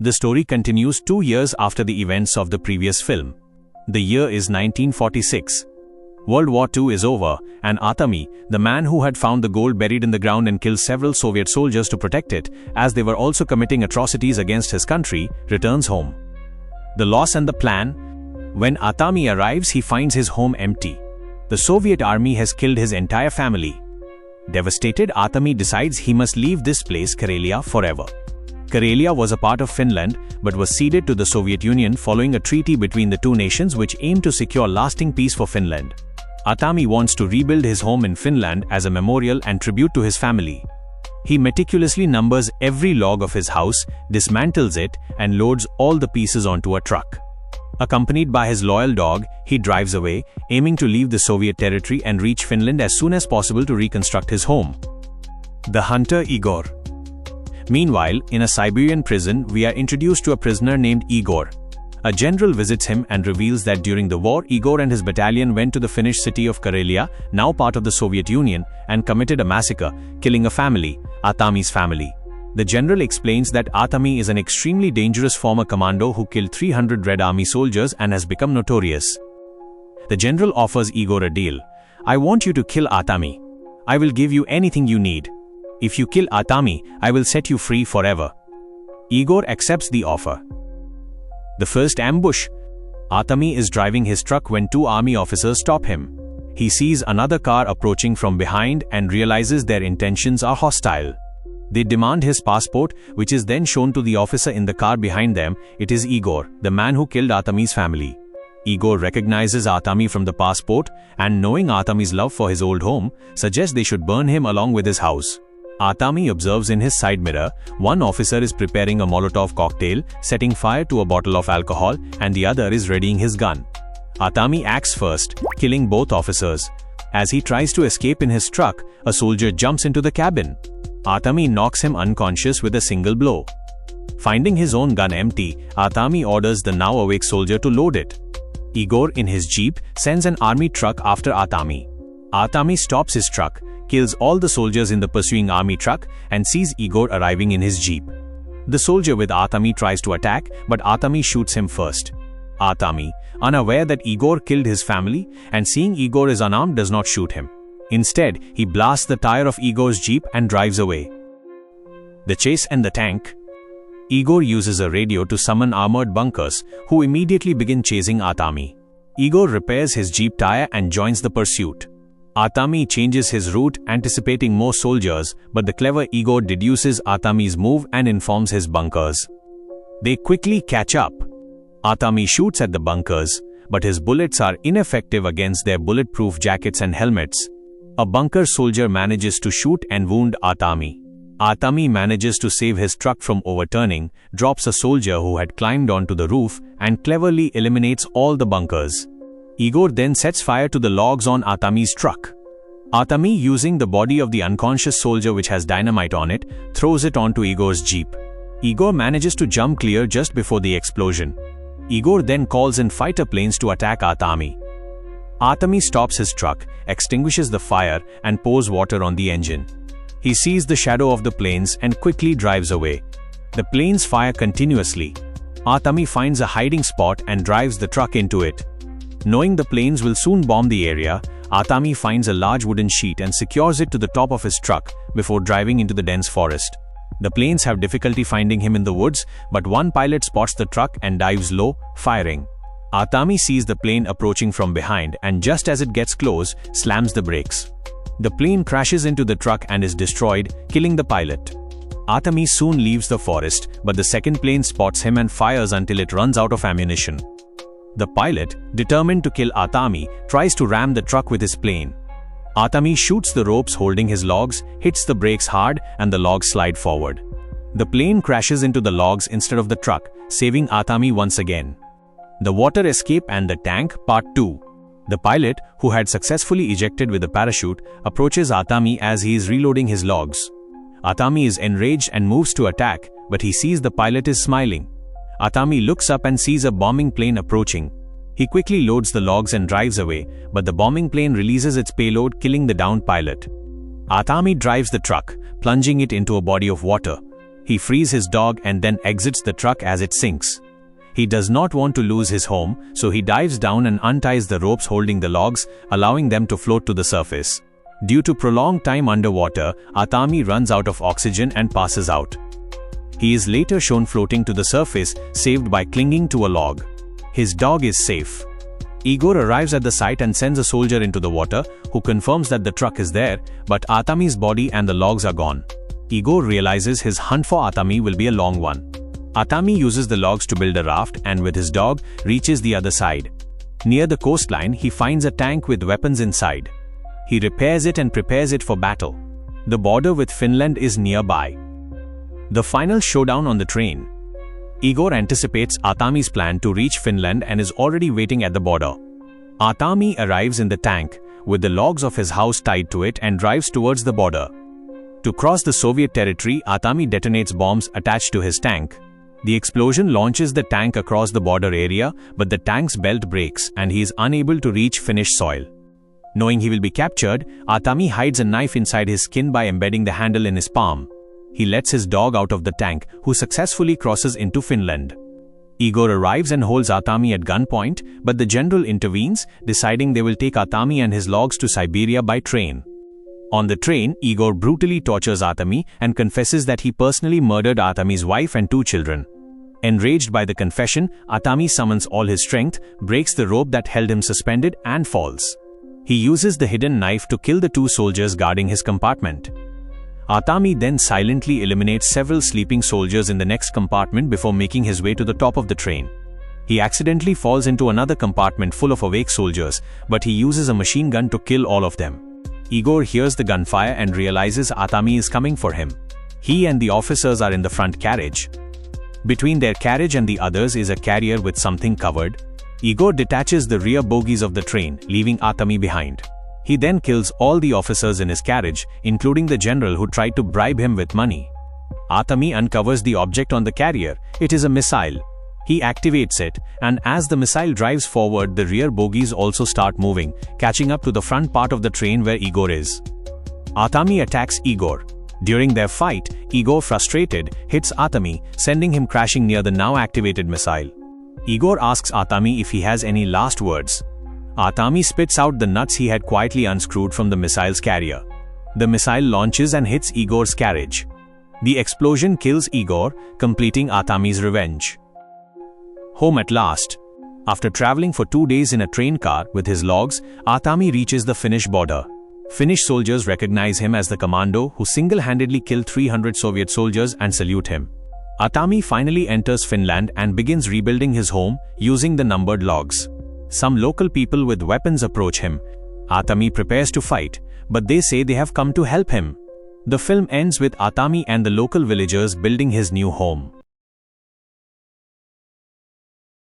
The story continues 2 years after the events of the previous film. The year is 1946. World War II is over, and Atami, the man who had found the gold buried in the ground and killed several Soviet soldiers to protect it, as they were also committing atrocities against his country, returns home. The loss and the plan. When Atami arrives, he finds his home empty. The Soviet army has killed his entire family. Devastated, Atami decides he must leave this place, Karelia, forever. Karelia was a part of Finland, but was ceded to the Soviet Union following a treaty between the two nations which aimed to secure lasting peace for Finland. Atami wants to rebuild his home in Finland as a memorial and tribute to his family. He meticulously numbers every log of his house, dismantles it, and loads all the pieces onto a truck. Accompanied by his loyal dog, he drives away, aiming to leave the Soviet territory and reach Finland as soon as possible to reconstruct his home. The hunter Igor. Meanwhile, in a Siberian prison, we are introduced to a prisoner named Igor. A general visits him and reveals that during the war, Igor and his battalion went to the Finnish city of Karelia, now part of the Soviet Union, and committed a massacre, killing a family, Atami's family. The general explains that Atami is an extremely dangerous former commando who killed 300 Red Army soldiers and has become notorious. The general offers Igor a deal. "I want you to kill Atami. I will give you anything you need. If you kill Atami, I will set you free forever." Igor accepts the offer. The first ambush. Atami is driving his truck when two army officers stop him. He sees another car approaching from behind and realizes their intentions are hostile. They demand his passport, which is then shown to the officer in the car behind them. It is Igor, the man who killed Atami's family. Igor recognizes Atami from the passport and, knowing Atami's love for his old home, suggests they should burn him along with his house. Atami observes in his side mirror, one officer is preparing a Molotov cocktail, setting fire to a bottle of alcohol, and the other is readying his gun. Atami acts first, killing both officers. As he tries to escape in his truck, a soldier jumps into the cabin. Atami knocks him unconscious with a single blow. Finding his own gun empty, Atami orders the now awake soldier to load it. Igor, in his jeep, sends an army truck after Atami. Atami stops his truck, kills all the soldiers in the pursuing army truck, and sees Igor arriving in his jeep. The soldier with Atami tries to attack, but Atami shoots him first. Atami, unaware that Igor killed his family, and seeing Igor is unarmed, does not shoot him. Instead, he blasts the tire of Igor's jeep and drives away. The chase and the tank. Igor uses a radio to summon armored bunkers, who immediately begin chasing Atami. Igor repairs his jeep tire and joins the pursuit. Atami changes his route, anticipating more soldiers, but the clever Igor deduces Atami's move and informs his bunkers. They quickly catch up. Atami shoots at the bunkers, but his bullets are ineffective against their bulletproof jackets and helmets. A bunker soldier manages to shoot and wound Atami. Atami manages to save his truck from overturning, drops a soldier who had climbed onto the roof, and cleverly eliminates all the bunkers. Igor then sets fire to the logs on Atami's truck. Atami, using the body of the unconscious soldier which has dynamite on it, throws it onto Igor's jeep. Igor manages to jump clear just before the explosion. Igor then calls in fighter planes to attack Atami. Atami stops his truck, extinguishes the fire, and pours water on the engine. He sees the shadow of the planes and quickly drives away. The planes fire continuously. Atami finds a hiding spot and drives the truck into it. Knowing the planes will soon bomb the area, Atami finds a large wooden sheet and secures it to the top of his truck before driving into the dense forest. The planes have difficulty finding him in the woods, but one pilot spots the truck and dives low, firing. Atami sees the plane approaching from behind and, just as it gets close, slams the brakes. The plane crashes into the truck and is destroyed, killing the pilot. Atami soon leaves the forest, but the second plane spots him and fires until it runs out of ammunition. The pilot, determined to kill Atami, tries to ram the truck with his plane. Atami shoots the ropes holding his logs, hits the brakes hard, and the logs slide forward. The plane crashes into the logs instead of the truck, saving Atami once again. The Water Escape and the Tank, Part 2. The pilot, who had successfully ejected with a parachute, approaches Atami as he is reloading his logs. Atami is enraged and moves to attack, but he sees the pilot is smiling. Atami looks up and sees a bombing plane approaching. He quickly loads the logs and drives away, but the bombing plane releases its payload, killing the downed pilot. Atami drives the truck, plunging it into a body of water. He frees his dog and then exits the truck as it sinks. He does not want to lose his home, so he dives down and unties the ropes holding the logs, allowing them to float to the surface. Due to prolonged time underwater, Atami runs out of oxygen and passes out. He is later shown floating to the surface, saved by clinging to a log. His dog is safe. Igor arrives at the site and sends a soldier into the water, who confirms that the truck is there, but Atami's body and the logs are gone. Igor realizes his hunt for Atami will be a long one. Atami uses the logs to build a raft and with his dog reaches the other side. Near the coastline, he finds a tank with weapons inside. He repairs it and prepares it for battle. The border with Finland is nearby. The final showdown on the train. Igor anticipates Atami's plan to reach Finland and is already waiting at the border. Atami arrives in the tank, with the logs of his house tied to it and drives towards the border. To cross the Soviet territory, Atami detonates bombs attached to his tank. The explosion launches the tank across the border area, but the tank's belt breaks and he is unable to reach Finnish soil. Knowing he will be captured, Atami hides a knife inside his skin by embedding the handle in his palm. He lets his dog out of the tank, who successfully crosses into Finland. Igor arrives and holds Atami at gunpoint, but the general intervenes, deciding they will take Atami and his logs to Siberia by train. On the train, Igor brutally tortures Atami and confesses that he personally murdered Atami's wife and 2 children. Enraged by the confession, Atami summons all his strength, breaks the rope that held him suspended and falls. He uses the hidden knife to kill the 2 soldiers guarding his compartment. Atami then silently eliminates several sleeping soldiers in the next compartment before making his way to the top of the train. He accidentally falls into another compartment full of awake soldiers, but he uses a machine gun to kill all of them. Igor hears the gunfire and realizes Atami is coming for him. He and the officers are in the front carriage. Between their carriage and the others is a carrier with something covered. Igor detaches the rear bogies of the train, leaving Atami behind. He then kills all the officers in his carriage, including the general who tried to bribe him with money. Atami uncovers the object on the carrier. It is a missile. He activates it, and as the missile drives forward, the rear bogies also start moving, catching up to the front part of the train where Igor is. Atami attacks Igor. During their fight, Igor, frustrated, hits Atami, sending him crashing near the now activated missile. Igor asks Atami if he has any last words. Atami spits out the nuts he had quietly unscrewed from the missile's carrier. The missile launches and hits Igor's carriage. The explosion kills Igor, completing Atami's revenge. Home at last. After traveling for 2 days in a train car with his logs, Atami reaches the Finnish border. Finnish soldiers recognize him as the commando who single-handedly killed 300 Soviet soldiers and salute him. Atami finally enters Finland and begins rebuilding his home using the numbered logs. Some local people with weapons approach him. Atami prepares to fight, but they say they have come to help him. The film ends with Atami and the local villagers building his new home.